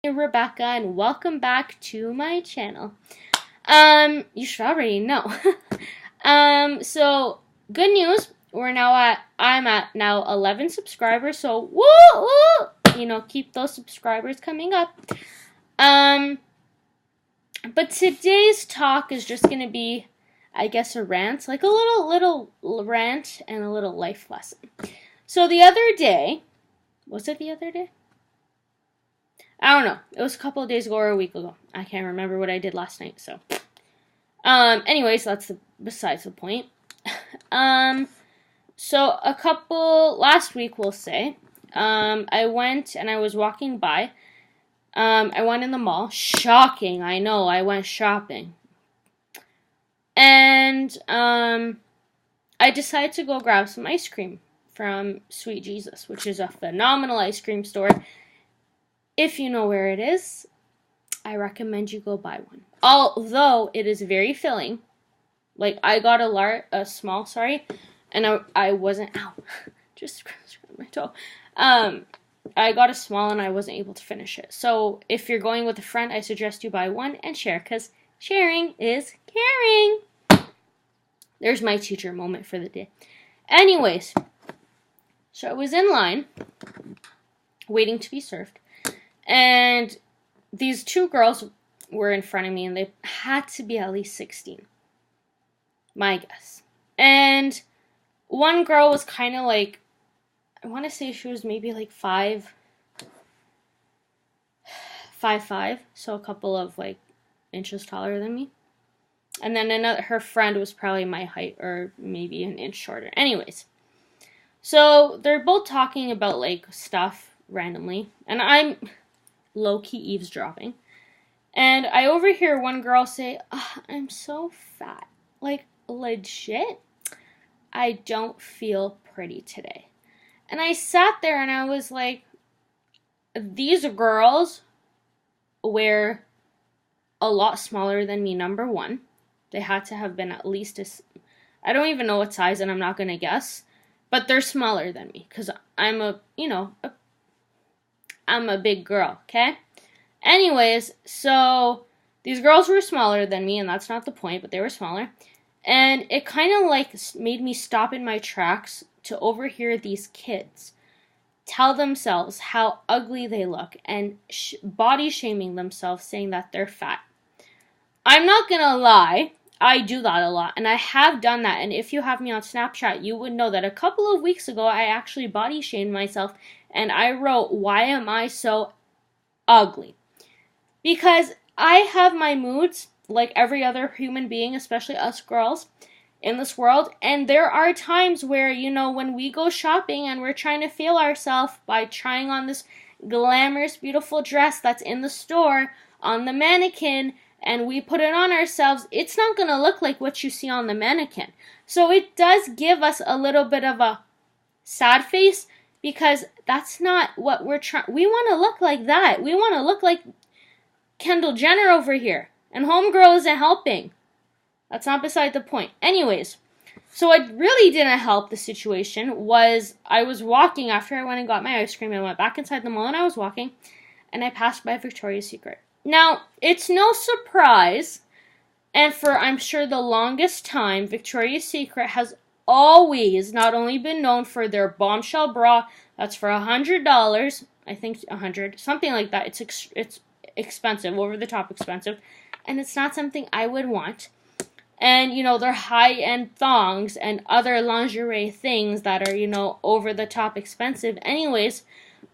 Rebecca, and welcome back to my channel. You should already know. So good news. I'm at now 11 subscribers. So woo! Keep those subscribers coming up. But today's talk is just gonna be, I guess, a rant, like a little rant and a little life lesson. So the other day, was it the other day? I don't know. It was a couple of days ago or a week ago. I can't remember what I did last night. So, anyways, that's besides the point. So last week, we'll say, I went and I was walking by. I went in the mall. Shocking, I know. I went shopping, and I decided to go grab some ice cream from Sweet Jesus, which is a phenomenal ice cream store. If you know where it is, I recommend you go buy one. Although it is very filling. Like, I got a small, and I wasn't, just scratched my toe. I got a small and I wasn't able to finish it. So if you're going with a friend, I suggest you buy one and share, because sharing is caring. There's my teacher moment for the day. Anyways, so I was in line, waiting to be served. And these two girls were in front of me, and they had to be at least 16. My guess. And one girl was kind of like, I want to say she was maybe like 5'5", so a couple of like inches taller than me. And then her friend was probably my height, or maybe an inch shorter. Anyways, so they're both talking about like stuff randomly, and I'm low-key eavesdropping, and I overhear one girl say, I'm so fat, like legit, I don't feel pretty today. And I sat there and I was like, these girls were a lot smaller than me. Number one, they had to have been at least I don't even know what size, and I'm not gonna guess, but they're smaller than me, because I'm I'm a big girl, okay? Anyways, so these girls were smaller than me, and that's not the point, but they were smaller. And it kind of like made me stop in my tracks to overhear these kids tell themselves how ugly they look and body shaming themselves, saying that they're fat. I'm not gonna lie, I do that a lot, and I have done that. And if you have me on Snapchat, you would know that a couple of weeks ago, I actually body shamed myself, and I wrote, why am I so ugly? Because I have my moods like every other human being, especially us girls in this world. And there are times where, when we go shopping and we're trying to feel ourselves by trying on this glamorous, beautiful dress that's in the store on the mannequin, and we put it on ourselves, it's not going to look like what you see on the mannequin. So it does give us a little bit of a sad face, because that's not what we're trying. We want to look like that. We want to look like Kendall Jenner over here. And homegirl isn't helping. That's not beside the point. Anyways, so what really didn't help the situation was I was walking after I went and got my ice cream. I went back inside the mall and I was walking, and I passed by Victoria's Secret. Now, it's no surprise, and for, I'm sure, the longest time, Victoria's Secret has always not only been known for their bombshell bra that's for $100, I think $100, something like that. It's expensive, over the top expensive, and it's not something I would want. And their high-end thongs and other lingerie things that are over the top expensive. Anyways,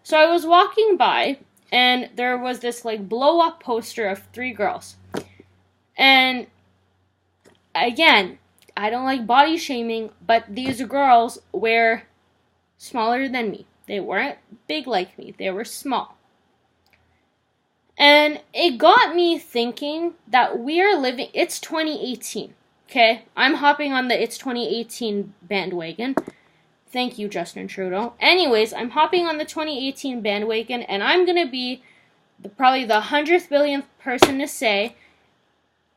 so I was walking by, and there was this like blow up poster of 3 girls, and again, I don't like body shaming, but these girls were smaller than me. They weren't big like me. They were small. And it got me thinking that it's 2018, okay? I'm hopping on the it's 2018 bandwagon. Thank you, Justin Trudeau. Anyways, I'm hopping on the 2018 bandwagon, and I'm going to be probably the 100th billionth person to say,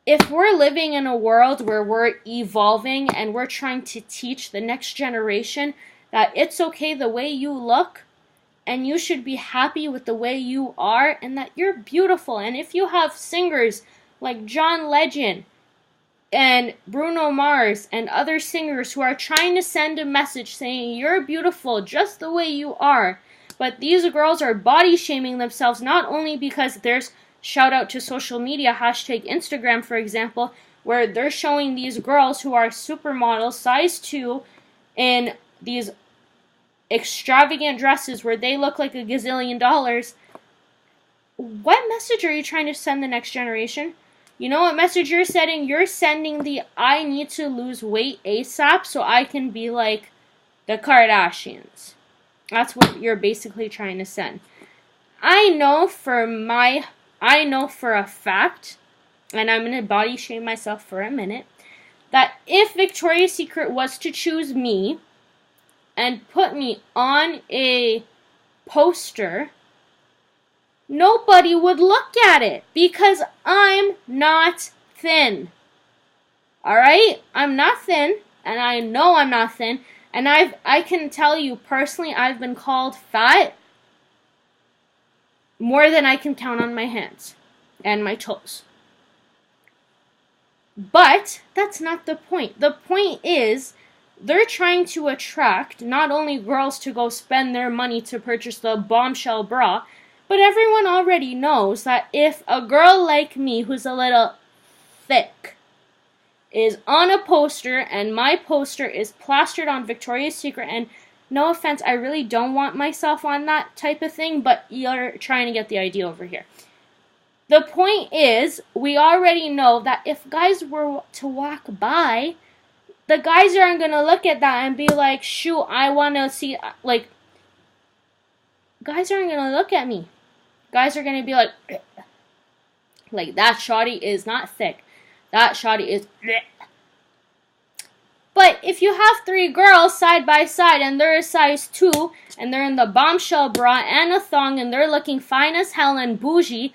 if we're living in a world where we're evolving and we're trying to teach the next generation that it's okay the way you look, and you should be happy with the way you are and that you're beautiful. And if you have singers like John Legend and Bruno Mars and other singers who are trying to send a message saying you're beautiful just the way you are, but these girls are body shaming themselves, not only because there's shout out to social media, hashtag Instagram, for example, where they're showing these girls who are supermodels, size 2, in these extravagant dresses where they look like a gazillion dollars. What message are you trying to send the next generation? You know what message you're sending? You're sending the I need to lose weight ASAP so I can be like the Kardashians. That's what you're basically trying to send. I know for a fact, and I'm going to body shame myself for a minute, that if Victoria's Secret was to choose me and put me on a poster, nobody would look at it because I'm not thin. Alright? I'm not thin, and I know I'm not thin, and I can tell you personally, I've been called fat more than I can count on my hands and my toes. But that's not the point. The point is, they're trying to attract not only girls to go spend their money to purchase the bombshell bra, but everyone already knows that if a girl like me who's a little thick is on a poster and my poster is plastered on Victoria's Secret, and no offense, I really don't want myself on that type of thing, but you're trying to get the idea over here. The point is, we already know that if guys were to walk by, the guys aren't going to look at that and be like, shoot, I want to see, like, guys aren't going to look at me. Guys are going to be like, that shawty is not thick. That shawty is... But if you have 3 girls side by side and they're a size 2 and they're in the bombshell bra and a thong and they're looking fine as hell and bougie,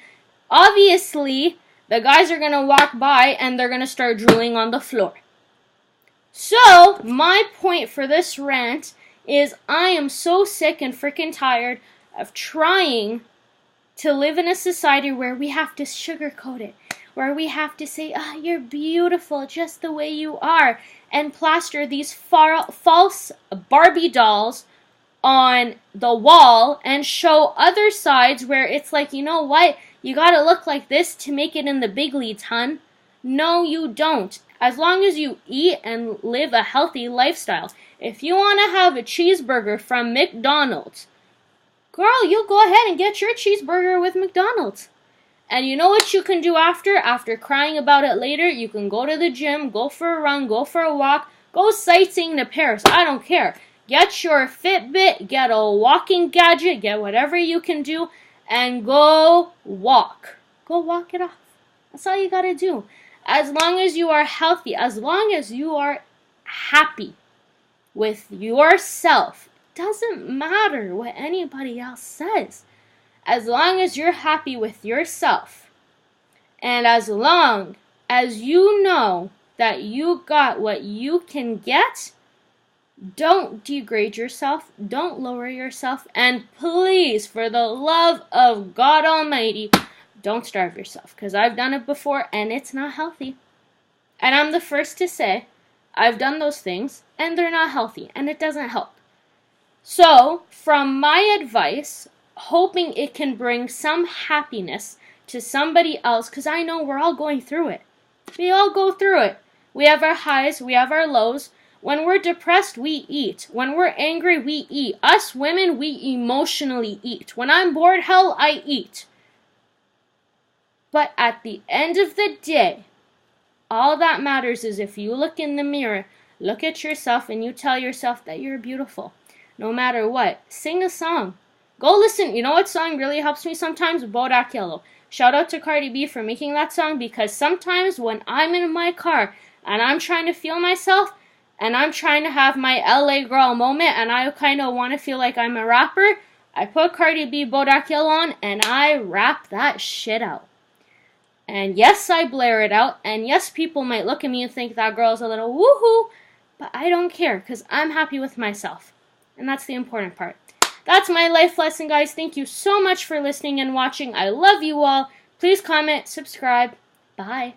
obviously the guys are going to walk by and they're going to start drooling on the floor. So, my point for this rant is I am so sick and freaking tired of trying to live in a society where we have to sugarcoat it, where we have to say, you're beautiful just the way you are, and plaster these false Barbie dolls on the wall and show other sides where it's like, you know what, you gotta look like this to make it in the big leagues, hun. No, you don't. As long as you eat and live a healthy lifestyle. If you want to have a cheeseburger from McDonald's, girl, you go ahead and get your cheeseburger with McDonald's. And you know what you can do after? After crying about it later, you can go to the gym, go for a run, go for a walk, go sightseeing to Paris. I don't care. Get your Fitbit, get a walking gadget, get whatever you can do, and go walk. Go walk it off. That's all you gotta do. As long as you are healthy, as long as you are happy with yourself, doesn't matter what anybody else says. As long as you're happy with yourself, and as long as you know that you got what you can get, don't degrade yourself, don't lower yourself, and please, for the love of God Almighty, don't starve yourself, because I've done it before, and it's not healthy. And I'm the first to say, I've done those things, and they're not healthy, and it doesn't help. So, from my advice, hoping it can bring some happiness to somebody else, because I know we're all going through it. We all go through it. We have our highs, we have our lows. When we're depressed, we eat. When we're angry, we eat. Us women, we emotionally eat. When I'm bored, hell, I eat. But at the end of the day, all that matters is if you look in the mirror, look at yourself, and you tell yourself that you're beautiful. No matter what. Sing a song. Go listen. You know what song really helps me sometimes? Bodak Yellow. Shout out to Cardi B for making that song, because sometimes when I'm in my car and I'm trying to feel myself and I'm trying to have my LA girl moment and I kind of want to feel like I'm a rapper, I put Cardi B Bodak Yellow on and I rap that shit out. And yes, I blare it out, and yes, people might look at me and think that girl's a little woohoo, but I don't care, because I'm happy with myself. And that's the important part. that's my life lesson, guys. Thank you so much for listening and watching. I love you all. Please comment, subscribe. Bye.